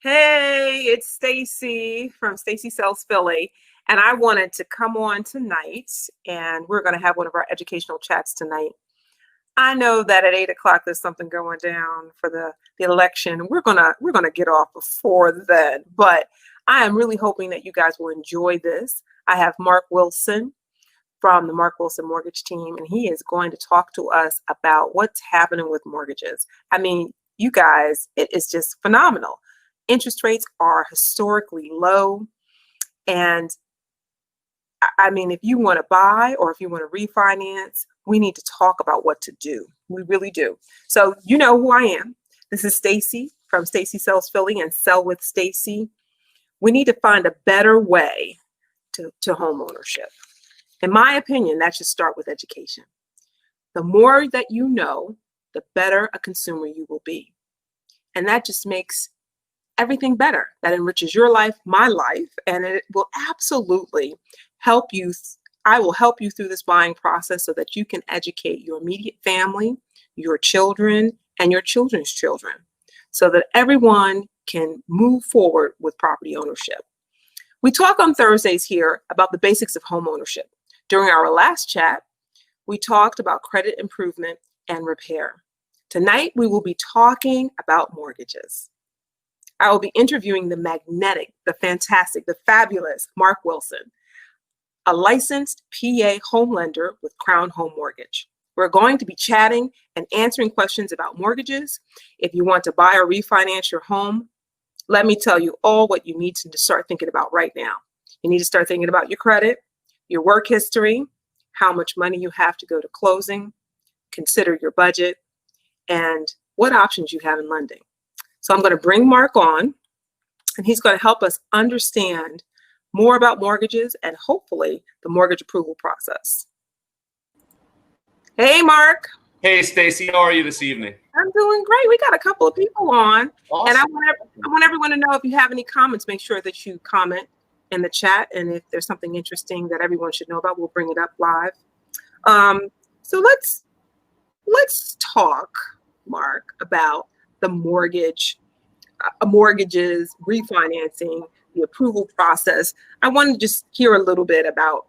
Hey, it's Stacy from Stacy Sells Philly, and I wanted to come on tonight, and we're going to have one of our educational chats tonight. I know that at 8 o'clock there's something going down for the election. We're gonna get off before then, but I am really hoping that you guys will enjoy this. I have Mark Wilson from the Mark Wilson Mortgage Team, and he is going to talk to us about what's happening with mortgages. I mean, you guys, it is just phenomenal. Interest rates are historically low, and I mean, if you want to buy or if you want to refinance, we need to talk about what to do. We really do. So you know who I am. This is Stacy from Stacy Sells Philly and Sell with Stacy. We need to find a better way to home ownership. In my opinion, that should start with education. The more that you know, the better a consumer you will be. And that just makes everything better. That enriches your life, my life, and it will absolutely help you. I will help you through this buying process so that you can educate your immediate family, your children, and your children's children, so that everyone can move forward with property ownership. We talk on Thursdays here about the basics of home ownership. During our last chat, we talked about credit improvement and repair. Tonight, we will be talking about mortgages. I will be interviewing the magnetic, the fantastic, the fabulous Mark Wilson, a licensed PA home lender with Crown Home Mortgage. We're going to be chatting and answering questions about mortgages. If you want to buy or refinance your home, let me tell you all what you need to start thinking about right now. You need to start thinking about your credit, your work history, how much money you have to go to closing, consider your budget, and what options you have in lending. So I'm going to bring Mark on, and he's going to help us understand more about mortgages and hopefully the mortgage approval process. Hey, Mark. Hey, Stacy, how are you this evening? I'm doing great. We got a couple of people on, Awesome. And I want everyone to know, if you have any comments, make sure that you comment in the chat, and if there's something interesting that everyone should know about, we'll bring it up live. So let's talk, Mark, about the mortgages, refinancing, the approval process. I want to just hear a little bit about,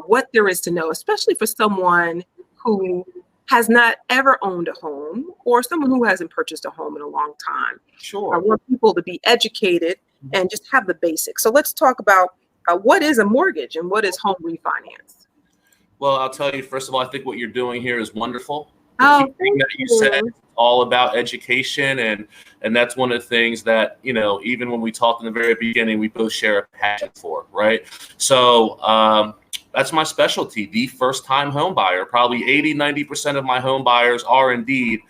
what there is to know, especially for someone who has not ever owned a home or someone who hasn't purchased a home in a long time. Sure. I want people to be educated and just have the basics. So let's talk about what is a mortgage and what is home refinance. Well, I'll tell you, first of all, I think what you're doing here is wonderful. Oh, Thing that you said, all about education, and that's one of the things that, even when we talked in the very beginning, we both share a passion for, right? So that's my specialty, the first-time home buyer. Probably 80-90% of my home buyers are indeed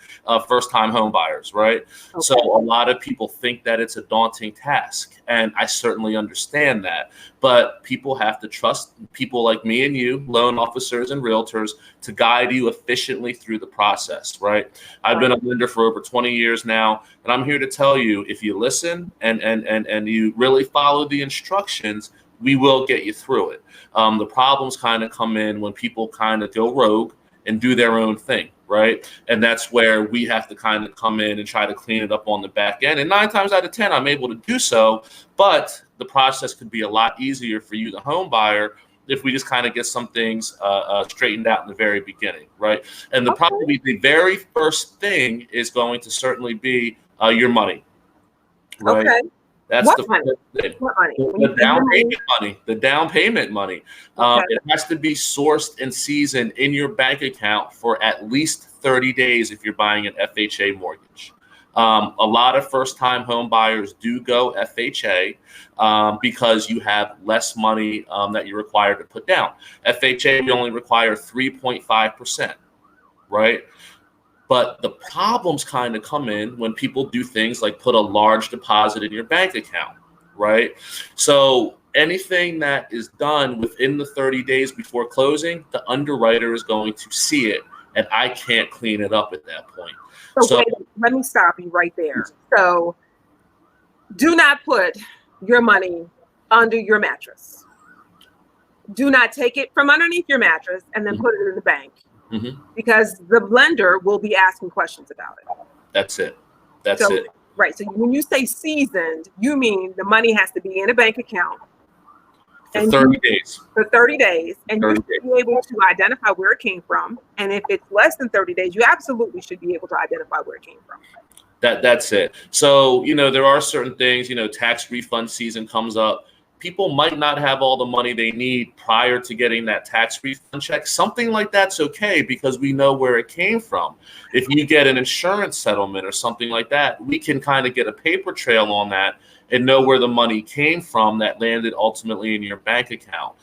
first-time home buyers, right? Okay. So a lot of people think that it's a daunting task, and I certainly understand that. But people have to trust people like me and you, loan officers and realtors, to guide you efficiently through the process, right? I've been a lender for over 20 years now, and I'm here to tell you, if you listen and you really follow the instructions, we will get you through it. The problems kind of come in when people kind of go rogue and do their own thing, right? And that's where we have to kind of come in and try to clean it up on the back end. And 9 times out of 10, I'm able to do so, but the process could be a lot easier for you, the home buyer, if we just kind of get some things straightened out in the very beginning, right? And probably the very first thing is going to certainly be your money, right? Okay. That's what the money? first thing. What money? The down payment money. Okay. It has to be sourced and seasoned in your bank account for at least 30 days if you're buying an FHA mortgage. A lot of first-time home buyers do go FHA because you have less money that you're required to put down. FHA, we only require 3.5%, right? But the problems kind of come in when people do things like put a large deposit in your bank account, right? So anything that is done within the 30 days before closing, the underwriter is going to see it, and I can't clean it up at that point. So wait, let me stop you right there. So do not put your money under your mattress. Do not take it from underneath your mattress and then put it in the bank. Because the lender will be asking questions about it. That's it. Right. So when you say seasoned, you mean the money has to be in a bank account For and 30 days. for 30 days, and you 30 should be able to identify where it came from. And if it's less than 30 days, you absolutely should be able to identify where it came from. That's it. So, there are certain things, tax refund season comes up. People might not have all the money they need prior to getting that tax refund check. Something like that's okay because we know where it came from. If you get an insurance settlement or something like that, we can kind of get a paper trail on that and know where the money came from that landed ultimately in your bank account.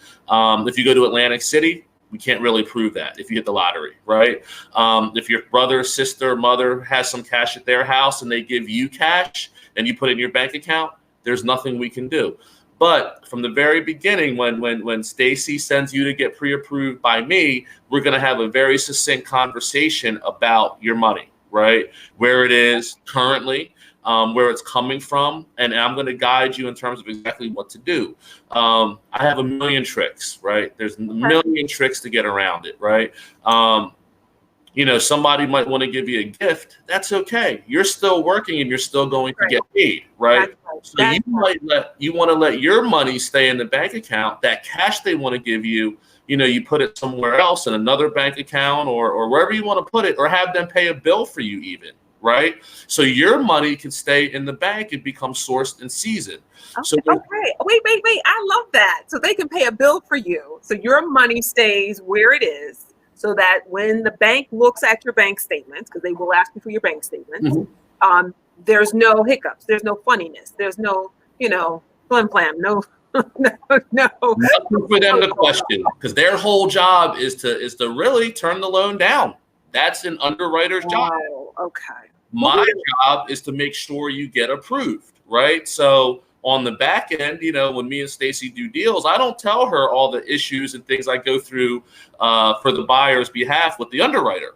If you go to Atlantic City, we can't really prove that if you hit the lottery, right? If your brother, sister, mother has some cash at their house and they give you cash and you put it in your bank account, there's nothing we can do. But from the very beginning, when Stacy sends you to get pre-approved by me, we're going to have a very succinct conversation about your money, right? Where it is currently, where it's coming from, and I'm going to guide you in terms of exactly what to do. I have a million tricks, right? There's a million tricks to get around it, right? Somebody might want to give you a gift. That's okay. You're still working and you're still going to get paid, right? So you want to let your money stay in the bank account. That cash they want to give you, you put it somewhere else in another bank account or wherever you want to put it, or have them pay a bill for you even, right? So your money can stay in the bank and become sourced and seasoned. Okay. So Wait. I love that. So they can pay a bill for you. So your money stays where it is, so that when the bank looks at your bank statements, because they will ask you for your bank statements, there's no hiccups, there's no funniness, there's no, flim flam, no. Nothing for them to question, because their whole job is to really turn the loan down. That's an underwriter's job. Okay. My job is to make sure you get approved, right? So on the back end, when me and Stacy do deals, I don't tell her all the issues and things I go through for the buyer's behalf with the underwriter,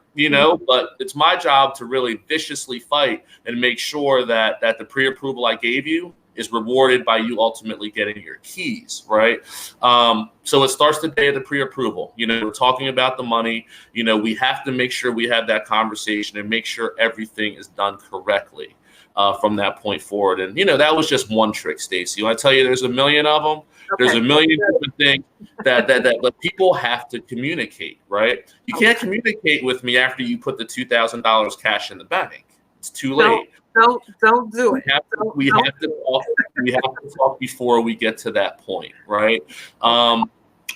but it's my job to really viciously fight and make sure that the pre-approval I gave you is rewarded by you ultimately getting your keys, right? So it starts the day of the pre-approval. We're talking about the money. We have to make sure we have that conversation and make sure everything is done correctly from that point forward. And, that was just one trick, Stacy. When I tell you there's a million of them, there's a million different things that people have to communicate, right? You can't communicate with me after you put the $2,000 cash in the bank. It's too late. Don't do it. We have to talk before we get to that point, right?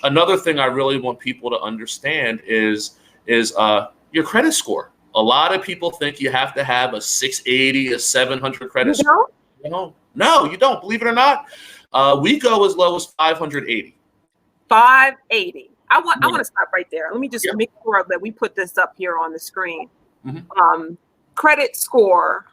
Another thing I really want people to understand is your credit score. A lot of people think you have to have a 680, a 700 credit score. No, you don't. Believe it or not, we go as low as 580. 580. I want to stop right there. Let me just make sure that we put this up here on the screen. Credit score.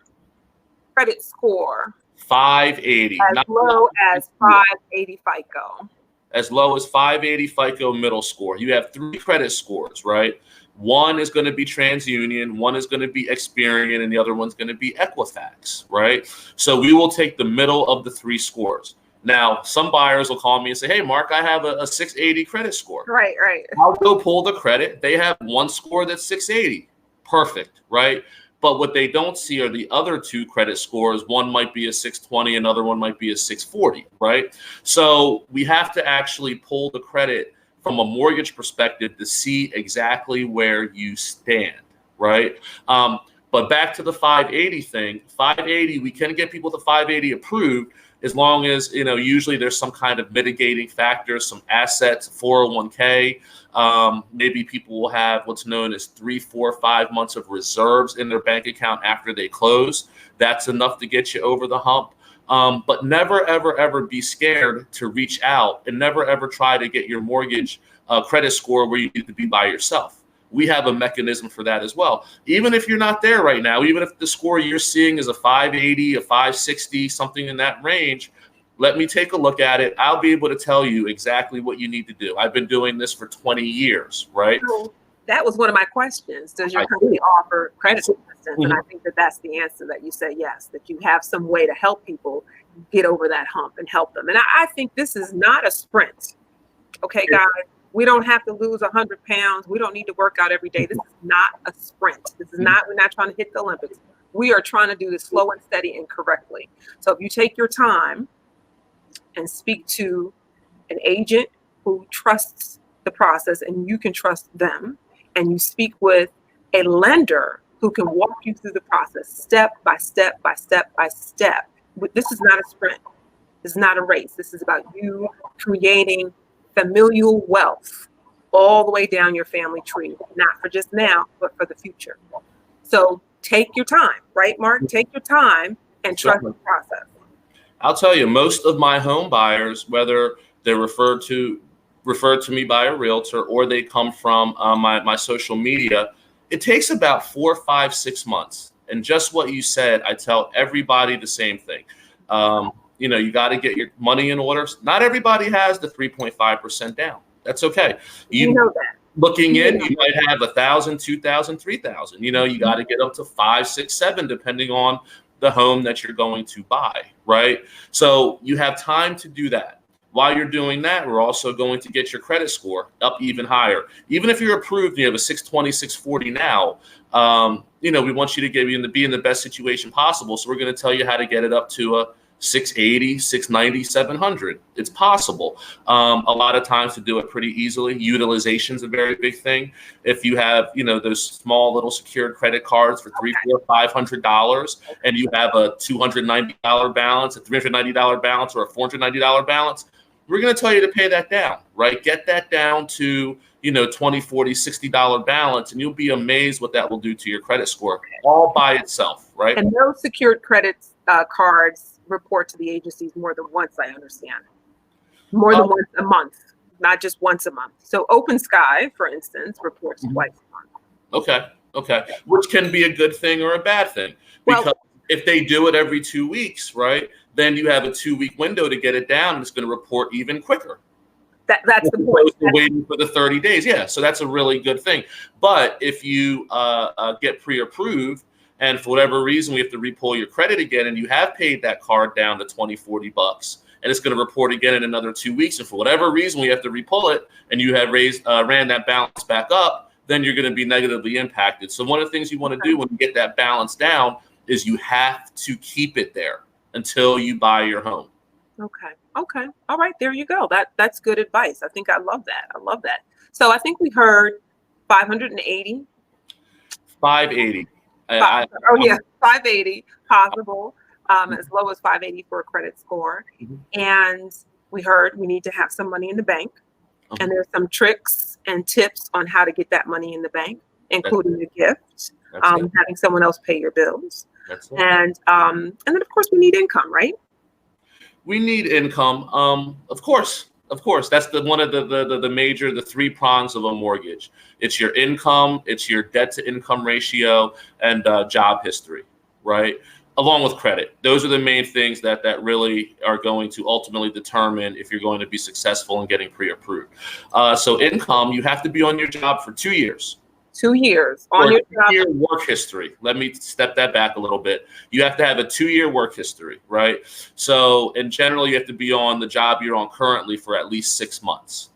580. As low as 580 FICO. As low as 580 FICO middle score. You have 3 credit scores, right? One is going to be TransUnion, one is going to be Experian, and the other one's going to be Equifax, right? So we will take the middle of the 3 scores. Now, some buyers will call me and say, hey, Mark, I have a 680 credit score. Right. I'll go pull the credit. They have one score that's 680. Perfect, right? But what they don't see are the other 2 credit scores. One might be a 620, another one might be a 640, right? So we have to actually pull the credit from a mortgage perspective to see exactly where you stand, right? But back to the 580 thing, 580, we can get people to 580 approved as long as, usually there's some kind of mitigating factor, some assets, 401k. Maybe people will have what's known as 3, 4, 5 months of reserves in their bank account after they close. That's enough to get you over the hump. But never, ever, ever be scared to reach out, and never, ever try to get your mortgage credit score where you need to be by yourself. We have a mechanism for that as well. Even if you're not there right now, even if the score you're seeing is a 580, a 560, something in that range, let me take a look at it. I'll be able to tell you exactly what you need to do. I've been doing this for 20 years, right? So that was one of my questions. Does your company offer credit assistance? And I think that's the answer, that you say yes, that you have some way to help people get over that hump and help them. And I think this is not a sprint. Okay, guys, we don't have to lose 100 pounds. We don't need to work out every day. This is not a sprint. We're not trying to hit the Olympics. We are trying to do this slow and steady and correctly. So if you take your time and speak to an agent who trusts the process and you can trust them, and you speak with a lender who can walk you through the process step by step by step by step. This is not a sprint. This is not a race. This is about you creating familial wealth all the way down your family tree, not for just now, but for the future. So take your time, right, Mark? Take your time and trust the process. I'll tell you, most of my home buyers, whether they're referred to me by a realtor or they come from my social media, it takes about 4, 5, 6 months. And just what you said, I tell everybody the same thing. You got to get your money in order. Not everybody has the 3.5% down. That's okay. You know that. Looking in, you might have 1,000, 2,000, 3,000. You got to get up to 5, 6, 7, depending on the home that you're going to buy, right? So you have time to do that. While you're doing that, we're also going to get your credit score up even higher. Even if you're approved, you have a 620, 640 now. We want you to be in the best situation possible. So we're going to tell you how to get it up to a 680, 690, 700. It's possible. A lot of times to do it pretty easily. Utilization is a very big thing. If you have, those small little secured credit cards for $300, $400, $500, and you have a $290 balance, a $390 balance, or a $490 balance, we're going to tell you to pay that down, right? Get that down to, $20, $40, $60 balance, and you'll be amazed what that will do to your credit score all by itself, right? And those secured credit cards report to the agencies more than once, I understand. More than once a month, not just once a month. So Open Sky, for instance, reports twice a month. Okay. Which can be a good thing or a bad thing. Because if they do it every 2 weeks, right, then you have a 2-week window to get it down, and it's going to report even quicker. That's the point. Waiting for the 30 days. Yeah, so that's a really good thing. But if you get pre-approved, and for whatever reason we have to repull your credit again, and you have paid that card down to $20, $40, and it's going to report again in another 2 weeks, and for whatever reason we have to repull it, and you have ran that balance back up, then you're going to be negatively impacted. So one of the things you want to do when you get that balance down is you have to keep it there until you buy your home. Okay. All right. There you go. That's good advice. I think I love that. So I think we heard 580. 580. 580 possible, as low as 580 for a credit score. Mm-hmm. And we heard we need to have some money in the bank. Okay. And there's some tricks and tips on how to get that money in the bank, including a gift, having someone else pay your bills. And then of course we need income, right? We need income. Of course. That's one of the major, the 3 prongs of a mortgage. It's your income, it's your debt to income ratio, and job history, right? Along with credit. Those are the main things that really are going to ultimately determine if you're going to be successful in getting pre-approved. So income, you have to be on your job for 2 years. 2 years on your job. 2-year work history. Let me step that back a little bit. You have to have a 2-year work history, right? So in general, you have to be on the job you're on currently for at least 6 months.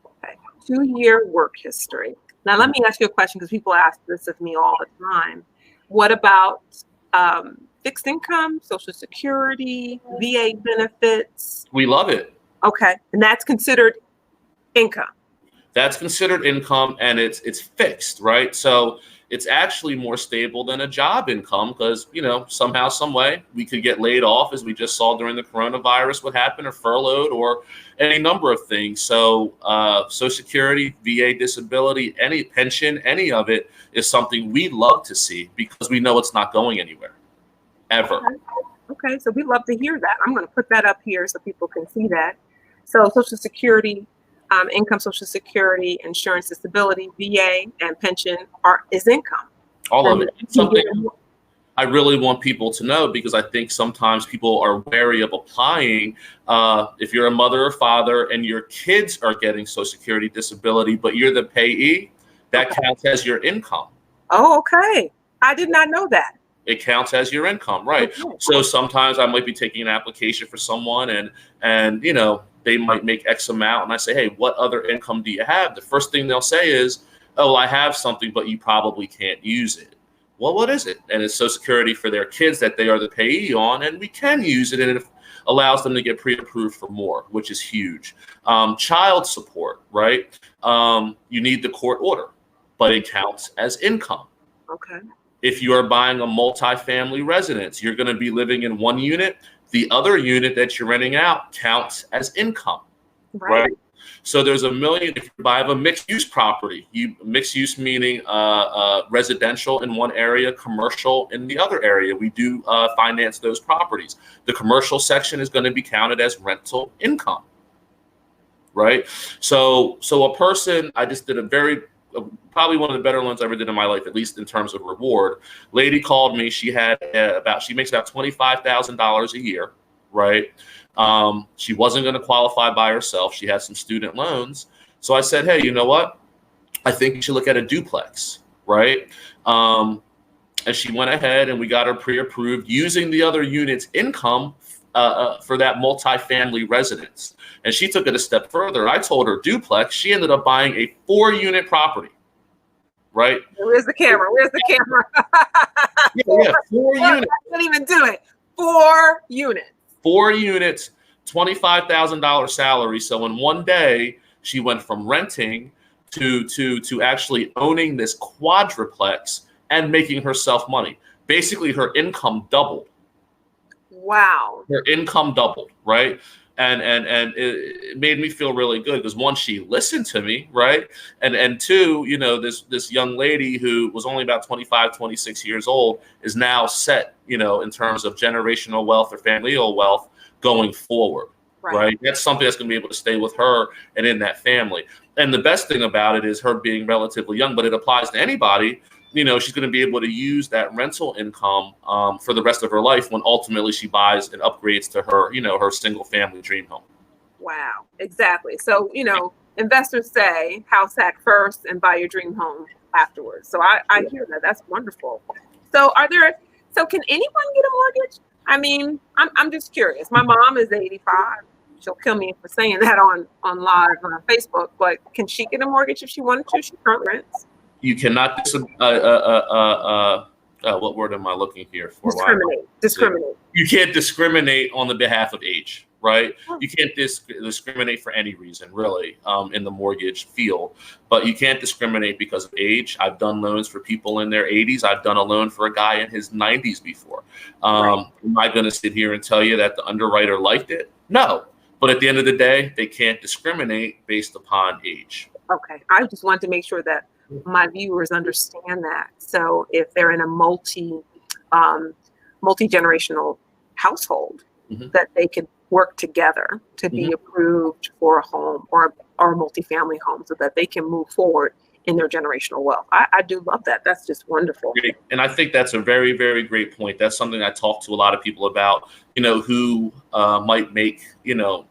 Okay. 2-year work history. Now, let me ask you a question, because people ask this of me all the time. What about fixed income, Social Security, VA benefits? We love it. Okay. And that's considered income. That's considered income, and it's fixed, right? So it's actually more stable than a job income because, somehow, some way we could get laid off, as we just saw during the coronavirus, what happened, or furloughed, or any number of things. So Social Security, VA disability, any pension, any of it is something we love to see because we know it's not going anywhere, ever. Okay, so we love to hear that. I'm going to put that up here so people can see that. So Social Security, income, Social Security, insurance, disability, VA, and pension is income. All of it. It's something I really want people to know, because I think sometimes people are wary of applying. If you're a mother or father and your kids are getting Social Security, disability, but you're the payee, that counts as your income. Oh, okay. I did not know that. It counts as your income, right? Okay. So sometimes I might be taking an application for someone, and they might make X amount, and I say, hey, what other income do you have? The first thing they'll say is, oh, I have something, but you probably can't use it. Well, what is it? And it's Social Security for their kids that they are the payee on, and we can use it, and it allows them to get pre-approved for more, which is huge. Child support, right? You need the court order, but it counts as income. Okay. If you are buying a multifamily residence, you're going to be living in one unit. The other unit that you're renting out counts as income, right? So there's a million. If you buy a mixed use property, mixed use meaning residential in one area, commercial in the other area. We do finance those properties. The commercial section is going to be counted as rental income, right? So a person, I just did probably one of the better ones I ever did in my life, at least in terms of reward. Lady called me. She had she makes about $25,000 a year, right? She wasn't going to qualify by herself. She had some student loans. So I said, hey, you know what? I think you should look at a duplex, right? And she went ahead and we got her pre-approved using the other unit's income for that multifamily residence. And she took it a step further. I told her duplex. She ended up buying a 4-unit property, right? Where's the camera? Where's the camera? Yeah, 4 units. I couldn't even do it. 4 units. 4 units, $25,000 salary. So in one day, she went from renting to actually owning this quadruplex and making herself money. Basically, her income doubled. Wow. Her income doubled, right? And it made me feel really good because one, she listened to me, right? And two, you know, this young lady who was only about 25, 26 years old is now set, you know, in terms of generational wealth or familial wealth going forward, right? That's something that's going to be able to stay with her and in that family. And the best thing about it is her being relatively young, but it applies to anybody. You know, she's going to be able to use that rental income for the rest of her life when ultimately she buys and upgrades to her, you know, her single family dream home. Wow, exactly. So, you know, investors say house hack first and buy your dream home afterwards. So I hear that. That's wonderful. So can anyone get a mortgage? I mean, I'm just curious. My mom is 85. She'll kill me for saying that on live on Facebook, but can she get a mortgage if she wanted to? She currently rents. You cannot what word am I looking here for? Discriminate. You can't discriminate on the behalf of age, right? You can't discriminate for any reason, really, in the mortgage field. But you can't discriminate because of age. I've done loans for people in their 80s. I've done a loan for a guy in his 90s before. Am I going to sit here and tell you that the underwriter liked it? No. But at the end of the day, they can't discriminate based upon age. Okay. I just wanted to make sure that my viewers understand that. So if they're in a multi-generational household, that they could work together to be approved for a home or a multifamily home so that they can move forward in their generational wealth. I do love that. That's just wonderful. Great. And I think that's a very, very great point. That's something I talk to a lot of people about, you know, who might make, you know,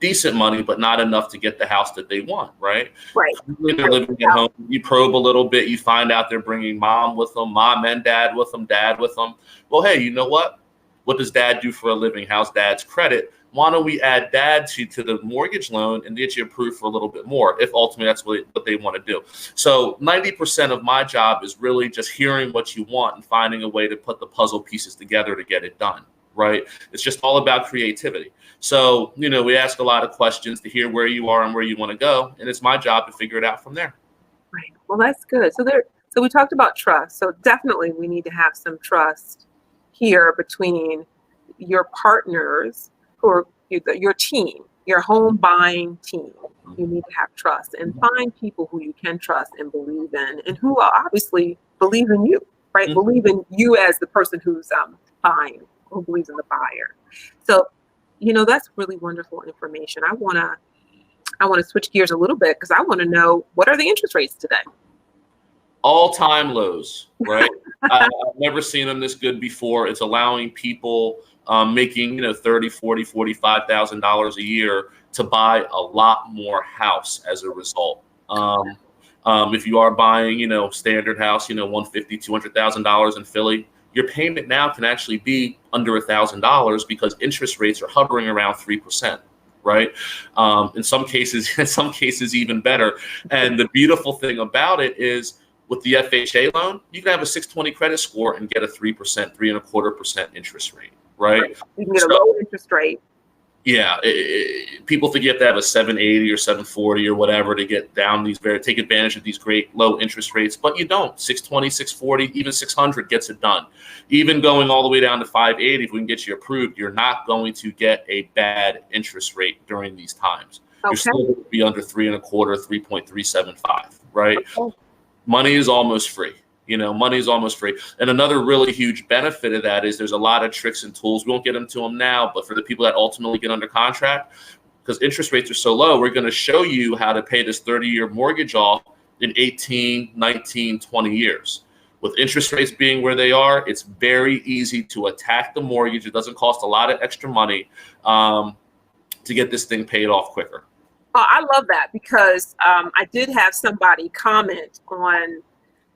decent money, but not enough to get the house that they want, right? Right. When they're living at home, you probe a little bit, you find out they're bringing mom with them, mom and dad with them, dad with them. Well, hey, you know what? What does dad do for a living? How's dad's credit? Why don't we add dad to the mortgage loan and get you approved for a little bit more, if ultimately that's what they want to do. So 90% of my job is really just hearing what you want and finding a way to put the puzzle pieces together to get it done. Right? It's just all about creativity. So, you know, we ask a lot of questions to hear where you are and where you want to go. And it's my job to figure it out from there. Right. Well, that's good. So we talked about trust. So definitely we need to have some trust here between your partners who are your team, your home buying team. You need to have trust and find people who you can trust and believe in and who obviously believe in you, right? Believe in you as the person who's buying, who believes in the buyer. So, you know, that's really wonderful information. I want to switch gears a little bit because I want to know, what are the interest rates today? All-time lows, right? I've never seen them this good before. It's allowing people making, you know, $30,000, $40,000, $45,000 a year to buy a lot more house as a result. If you are buying, you know, standard house, you know, $150,000, $200,000 in Philly, your payment now can actually be under $1,000 because interest rates are hovering around 3%, right? In some cases even better. And the beautiful thing about it is With the FHA loan, you can have a 620 credit score and get a 3%, 3.25% interest rate, right? You can get a low interest rate. Yeah, people think you have to have a 780 or 740 or whatever to get down take advantage of these great low interest rates, but you don't. 620, 640, even 600 gets it done. Even going all the way down to 580, if we can get you approved, you're not going to get a bad interest rate during these times. You're still going to be under 3.25, 3.375, right? Okay. Money is almost free. Money is almost free. And another really huge benefit of that is there's a lot of tricks and tools. We won't get into them now, but for the people that ultimately get under contract, because interest rates are so low, we're going to show you how to pay this 30-year mortgage off in 18, 19, 20 years. With interest rates being where they are, it's very easy to attack the mortgage. It doesn't cost a lot of extra money to get this thing paid off quicker. I love that because I did have somebody comment on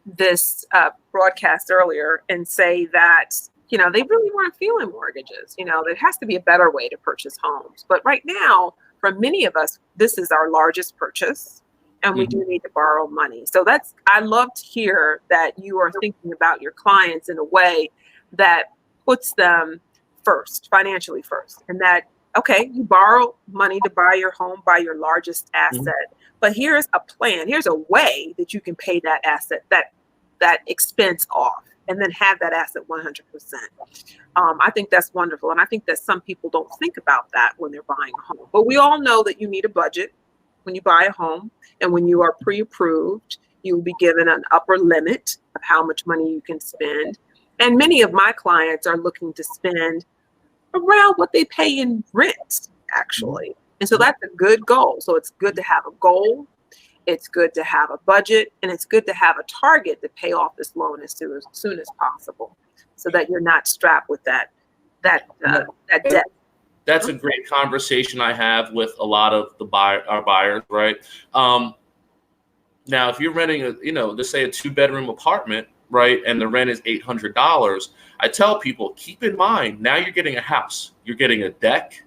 this broadcast earlier and say that, they really weren't feeling mortgages. There has to be a better way to purchase homes. But right now, for many of us, this is our largest purchase and we do need to borrow money. So I love to hear that you are thinking about your clients in a way that puts them first, financially first, and that, okay, you borrow money to buy your home, buy your largest asset, but here's a plan. Here's a way that you can pay that asset, that expense off, and then have that asset 100%. I think that's wonderful. And I think that some people don't think about that when they're buying a home. But we all know that you need a budget when you buy a home. And when you are pre-approved, you will be given an upper limit of how much money you can spend. And many of my clients are looking to spend around what they pay in rent, actually. And so that's a good goal. So it's good to have a goal. It's good to have a budget, and it's good to have a target to pay off this loan as soon as possible, so that you're not strapped with that debt. That's a great conversation I have with a lot of our buyers, right? Now, if you're renting let's say a 2-bedroom apartment, right, and the rent is $800, I tell people, keep in mind, now you're getting a house, you're getting a deck,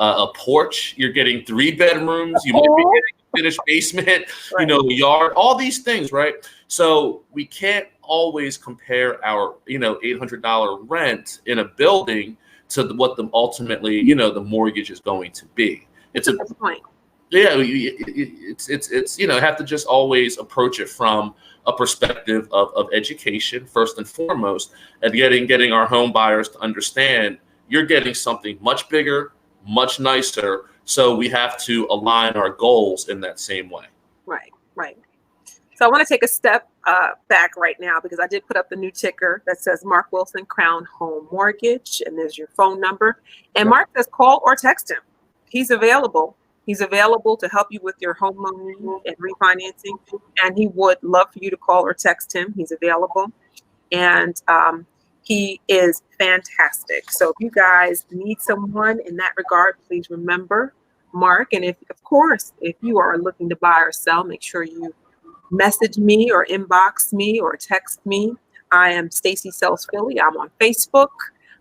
a porch, you're getting 3 bedrooms, you might be getting a finished basement, right, a yard, all these things, right? So we can't always compare our, $800 rent in a building to what ultimately, the mortgage is going to be. It's a good point. Yeah, it's have to just always approach it from a perspective of education first and foremost, and getting our home buyers to understand you're getting something much bigger, much nicer. So we have to align our goals in that same way. Right. So I want to take a step back right now because I did put up the new ticker that says Mark Wilson Crown Home Mortgage, and there's your phone number. And Mark says call or text him. He's available. He's available to help you with your home loan and refinancing, and he would love for you to call or text him. He's available, and he is fantastic. So if you guys need someone in that regard, please remember Mark. And if you are looking to buy or sell, make sure you message me or inbox me or text me. I am Stacy Sells Philly. I'm on Facebook.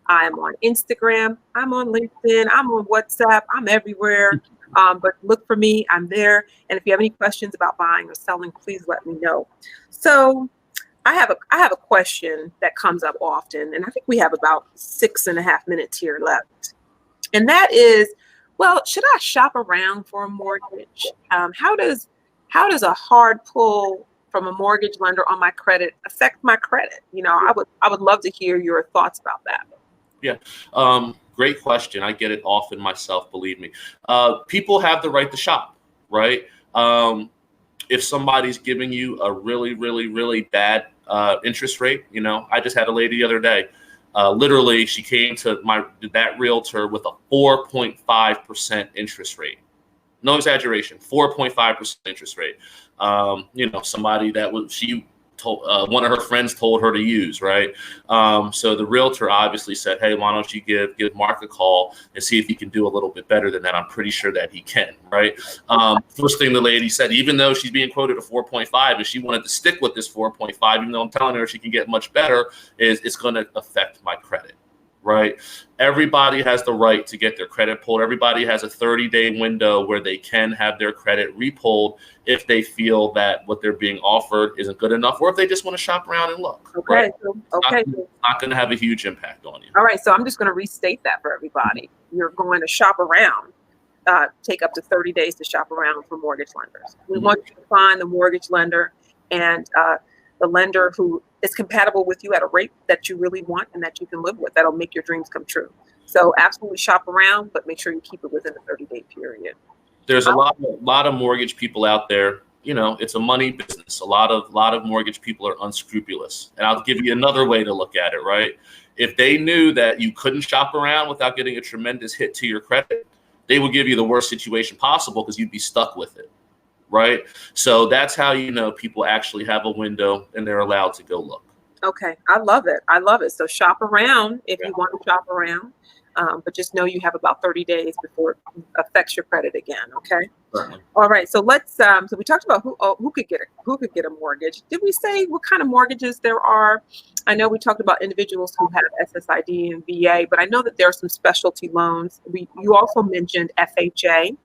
I'm on Instagram. I'm on LinkedIn. I'm on WhatsApp. I'm everywhere. But look for me. I'm there. And if you have any questions about buying or selling, please let me know. So I have a question that comes up often, and I think we have about 6.5 minutes here left. And that is, well, should I shop around for a mortgage? How does a hard pull from a mortgage lender on my credit affect my credit? I would love to hear your thoughts about that. Yeah. Great question. I get it often myself, believe me. People have the right to shop, right? If somebody's giving you a really, really, really bad interest rate, I just had a lady the other day. Literally, she came to that realtor with a 4.5% interest rate. No exaggeration, 4.5% interest rate. Somebody that one of her friends told her to use, right? So the realtor obviously said, hey, why don't you give Mark a call and see if he can do a little bit better than that. I'm pretty sure that he can, right? First thing the lady said, even though she's being quoted a 4.5 and she wanted to stick with this 4.5, even though I'm telling her she can get much better, is it's going to affect my credit, right? right? Everybody has the right to get their credit pulled. Everybody has a 30-day window where they can have their credit repulled if they feel that what they're being offered isn't good enough, or if they just want to shop around and look. Okay. Right? Okay. It's not going to have a huge impact on you. All right. So I'm just going to restate that for everybody. You're going to shop around. Take up to 30 days to shop around for mortgage lenders. We want you to find the mortgage lender and the lender who is compatible with you at a rate that you really want and that you can live with. That'll make your dreams come true. So absolutely shop around, but make sure you keep it within a 30-day period. There's a lot of mortgage people out there. You know, it's a money business. A lot of mortgage people are unscrupulous. And I'll give you another way to look at it, right? If they knew that you couldn't shop around without getting a tremendous hit to your credit, they would give you the worst situation possible because you'd be stuck with it, right? So that's how you know people actually have a window and they're allowed to go look. Okay, I love it. I love it. So shop around if you want to shop around, but just know you have about 30 days before it affects your credit again. Okay. Certainly. All right. So let's. So we talked about who could get a mortgage. Did we say what kind of mortgages there are? I know we talked about individuals who have SSID and VA, but I know that there are some specialty loans. You also mentioned FHA.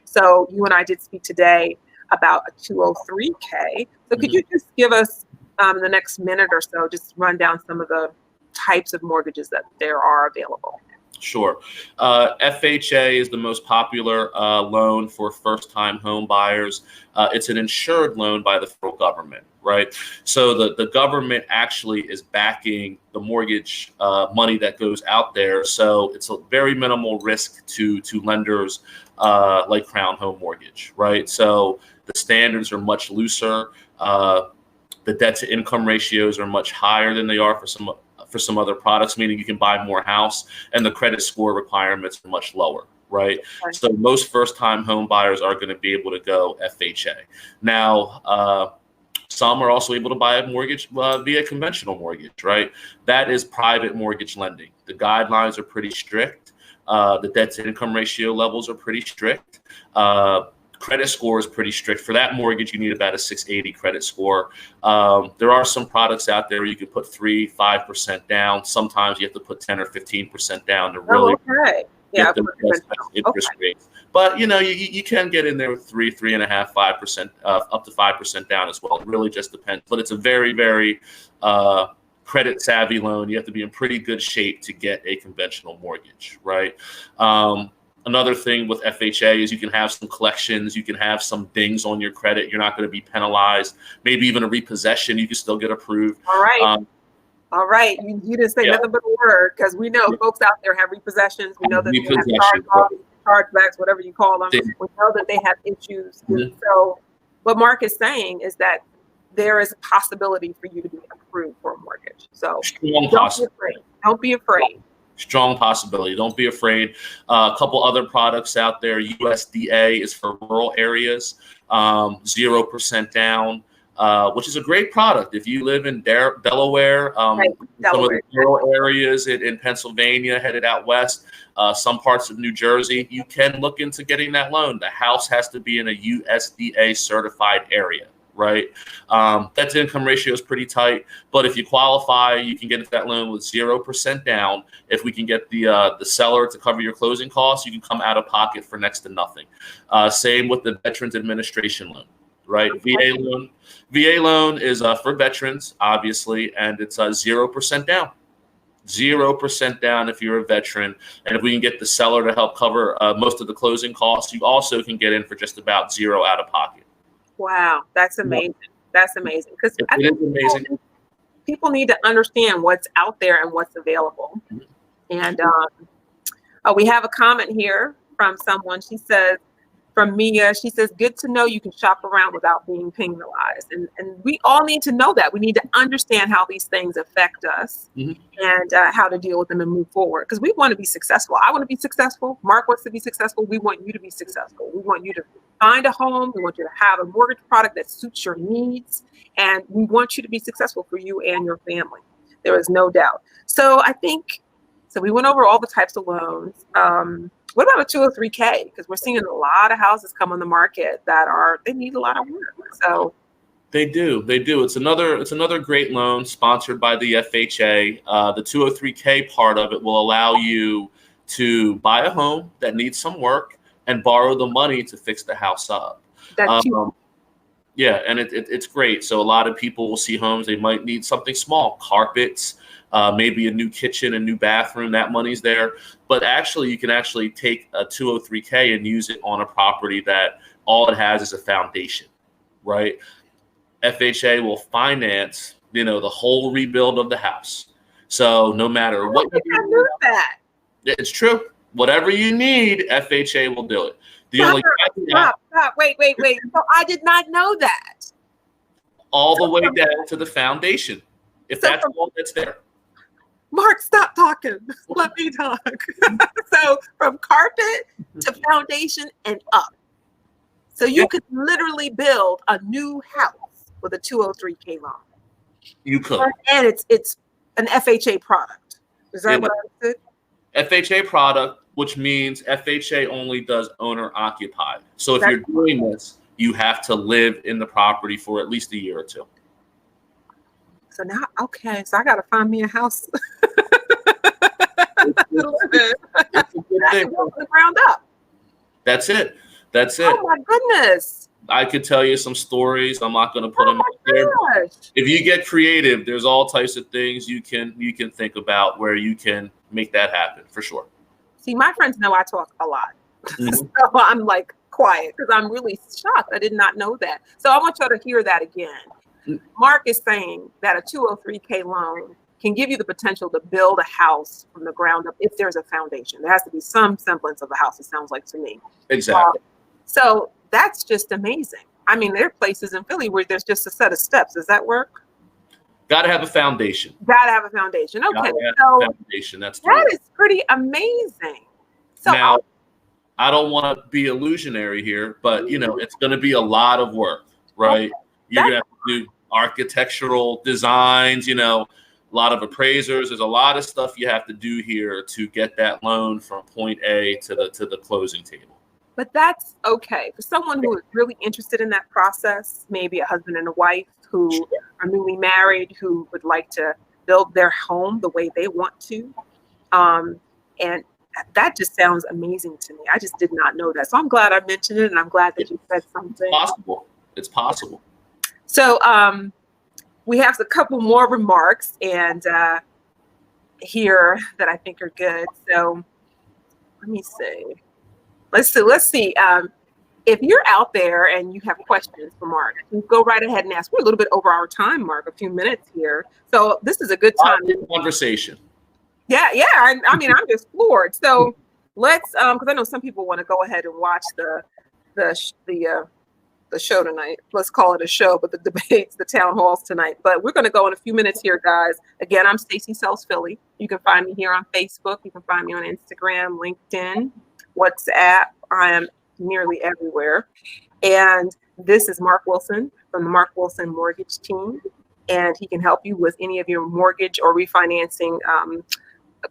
So you and I did speak today about a 203K. So could you just give us the next minute or so, just run down some of the types of mortgages that there are available? Sure. FHA is the most popular loan for first-time home buyers. It's an insured loan by the federal government, right? So the government actually is backing the mortgage money that goes out there. So it's a very minimal risk to lenders like Crown Home Mortgage, right? So the standards are much looser. The debt-to-income ratios are much higher than they are for some other products, meaning you can buy more house, and the credit score requirements are much lower, right? Okay. So most first-time home buyers are going to be able to go FHA. Now, some are also able to buy a mortgage via conventional mortgage, right? That is private mortgage lending. The guidelines are pretty strict. The debt-to-income ratio levels are pretty strict. Credit score is pretty strict. For that mortgage, you need about a 680 credit score. There are some products out there where you can put 3-5% down. Sometimes you have to put 10 or 15% down to really get the best interest rates. But you know, you can get in there with 3.5%, 5%, up to 5% down as well. It really just depends. But it's a very, very credit savvy loan. You have to be in pretty good shape to get a conventional mortgage, right? Another thing with FHA is you can have some collections, you can have some dings on your credit. You're not going to be penalized. Maybe even a repossession, you can still get approved. All right. All right. You didn't say nothing but a word, because we know folks out there have repossessions. We know that they have chargebacks, whatever you call them. We know that they have issues. So what Mark is saying is that there is a possibility for you to be approved for a mortgage. So don't be afraid. Don't be afraid. Strong possibility. Don't be afraid. A couple other products out there. USDA is for rural areas, 0% down, which is a great product. If you live in Delaware, some of the rural areas in Pennsylvania, headed out west, some parts of New Jersey, you can look into getting that loan. The house has to be in a USDA certified area. Right, debt to income ratio is pretty tight, but if you qualify, you can get that loan with 0% down. If we can get the seller to cover your closing costs, you can come out of pocket for next to nothing. Same with the Veterans Administration loan, right? VA loan is for veterans, obviously, and it's 0% down. 0% down if you're a veteran, and if we can get the seller to help cover most of the closing costs, you also can get in for just about zero out of pocket. Wow, that's amazing. That's amazing. Because it is amazing. People need to understand what's out there and what's available. And we have a comment here from someone. She says, from Mia, she says, good to know you can shop around without being penalized. And we all need to know that. We need to understand how these things affect us and how to deal with them and move forward. Because we want to be successful. I want to be successful. Mark wants to be successful. We want you to be successful. We want you to find a home. We want you to have a mortgage product that suits your needs. And we want you to be successful for you and your family. There is no doubt. So I think, so we went over all the types of loans. What about a 203K? Because we're seeing a lot of houses come on the market that they need a lot of work. So They do. They do. It's another great loan sponsored by the FHA. The 203K part of it will allow you to buy a home that needs some work and borrow the money to fix the house up. That's you. Yeah, and it's great. So a lot of people will see homes, they might need something small, carpets, maybe a new kitchen, a new bathroom, that money's there. But actually, you can actually take a 203K and use it on a property that all it has is a foundation, right? FHA will finance, the whole rebuild of the house. So no matter what you I knew that. it's true. Whatever you need, FHA will do it. Stop. Wait. So I did not know that. All the way down to the foundation. If So that's all that's there. Mark, stop talking. Let me talk. So from carpet to foundation and up. So you could literally build a new house with a 203K loan. You could. And it's an FHA product. Is that what I said? FHA product, which means FHA only does owner occupied. So if you're doing this, you have to live in the property for at least a year or two. So now, okay, so I got to find me a house. It's a good thing. From the ground up. That's it. Oh my goodness. I could tell you some stories. I'm not going to put them out there. If you get creative, there's all types of things you can think about where you can make that happen for sure. See, my friends know I talk a lot. So I'm like quiet because I'm really shocked. I did not know that. So I want y'all to hear that again. Mark is saying that a 203K loan can give you the potential to build a house from the ground up if there's a foundation. There has to be some semblance of a house, it sounds like to me. Exactly. So that's just amazing. I mean, there are places in Philly where there's just a set of steps. Does that work? Got to have a foundation. Got to have a foundation. Okay. Foundation. That is pretty amazing. So now, I don't want to be illusionary here, but it's going to be a lot of work, right? You're going to have to do architectural designs, a lot of appraisers. There's a lot of stuff you have to do here to get that loan from point A to the closing table. But that's okay. For someone who is really interested in that process, maybe a husband and a wife who are newly married, who would like to build their home the way they want to. And that just sounds amazing to me. I just did not know that. So I'm glad I mentioned it, and I'm glad that you said something. It's possible. So we have a couple more remarks and here that I think are good. So let me see. Let's see. If you're out there and you have questions for Mark, you go right ahead and ask. We're a little bit over our time, Mark, a few minutes here. So this is a good time. Conversation. Yeah. I mean, I'm just floored. So let's, because I know some people want to go ahead and watch the show tonight. Let's call it a show, but the debates, the town halls tonight. But we're going to go in a few minutes here, guys. Again, I'm Stacey Sells Philly. You can find me here on Facebook. You can find me on Instagram, LinkedIn, WhatsApp. I am nearly everywhere. And this is Mark Wilson from the Mark Wilson Mortgage Team. And he can help you with any of your mortgage or refinancing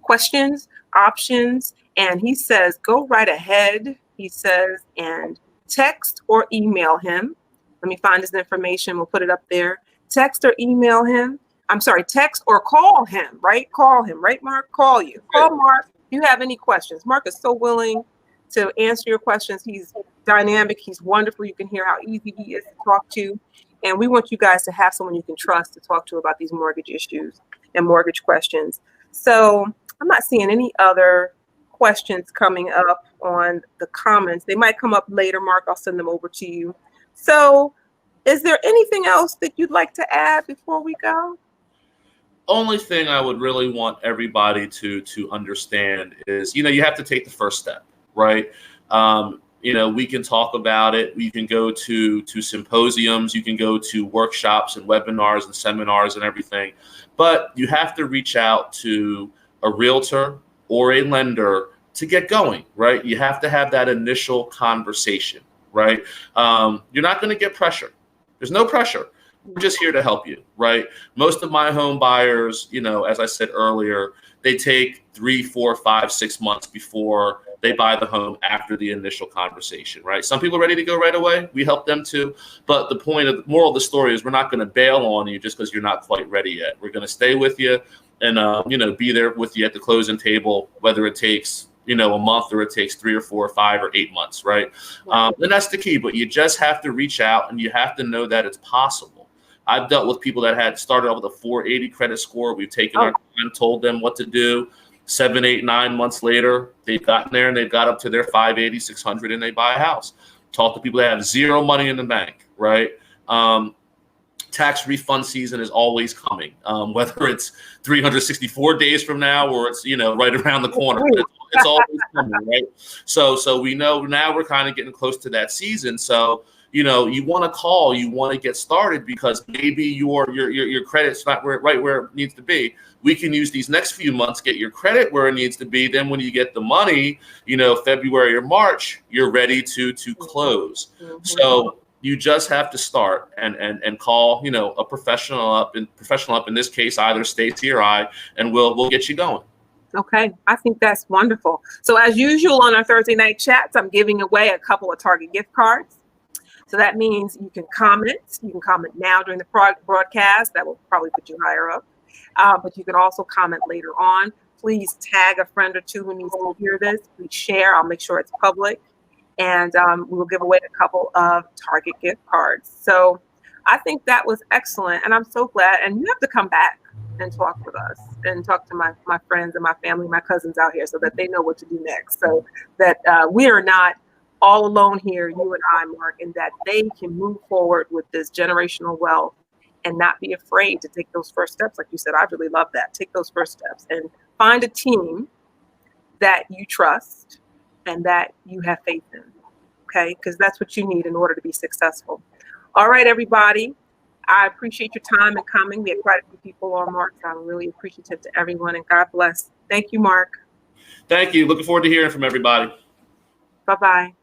questions, options. And he says, go right ahead. He says, and text or email him. Let me find his information. We'll put it up there. Text or email him. I'm sorry, text or call him, right? Call him, right, Mark? Call you. Call Mark if you have any questions. Mark is so willing to answer your questions. He's dynamic. He's wonderful. You can hear how easy he is to talk to. And we want you guys to have someone you can trust to talk to about these mortgage issues and mortgage questions. So I'm not seeing any other questions coming up on the comments. They might come up later, Mark. I'll send them over to you. So is there anything else that you'd like to add before we go? Only thing I would really want everybody to understand is, you have to take the first step, right? We can talk about it. We can go to symposiums. You can go to workshops and webinars and seminars and everything. But you have to reach out to a realtor or a lender to get going, right? You have to have that initial conversation, right? You're not going to get pressure. There's no pressure. We're just here to help you, right? Most of my home buyers, as I said earlier, they take 3, 4, 5, 6 months before they buy the home after the initial conversation, right? Some people are ready to go right away. We help them too. But the moral of the story is we're not going to bail on you just because you're not quite ready yet. We're going to stay with you and, be there with you at the closing table, whether it takes, a month or it takes 3 or 4 or 5 or 8 months, right? And that's the key. But you just have to reach out and you have to know that it's possible. I've dealt with people that had started off with a 480 credit score. We've taken our time, told them what to do. 7, 8, 9 months later, they've gotten there and they've got up to their 580, 600, and they buy a house. Talk to people that have zero money in the bank, right? Tax refund season is always coming, whether it's 364 days from now or it's, right around the corner. It's always coming, right? So we know now we're kind of getting close to that season. So, you want to call, you want to get started because maybe your credit's not right where it needs to be. We can use these next few months, get your credit where it needs to be. Then when you get the money, February or March, you're ready to close. Mm-hmm. So you just have to start and call, a professional up in this case, either Stacy or I, and we'll get you going. Okay, I think that's wonderful. So as usual on our Thursday night chats, I'm giving away a couple of Target gift cards. So that means you can comment. You can comment now during the broadcast. That will probably put you higher up. But you can also comment later on. Please tag a friend or two who needs to hear this. Please share. I'll make sure it's public. And we will give away a couple of Target gift cards. So I think that was excellent. And I'm so glad. And you have to come back and talk with us and talk to my friends and my family, my cousins out here so that they know what to do next. So that we are not all alone here, you and I, Mark, and that they can move forward with this generational wealth and not be afraid to take those first steps. Like you said, I really love that. Take those first steps and find a team that you trust and that you have faith in, okay? Because that's what you need in order to be successful. All right, everybody. I appreciate your time and coming. We had quite a few people on, Mark, so I'm really appreciative to everyone, and God bless. Thank you, Mark. Thank you. Looking forward to hearing from everybody. Bye-bye.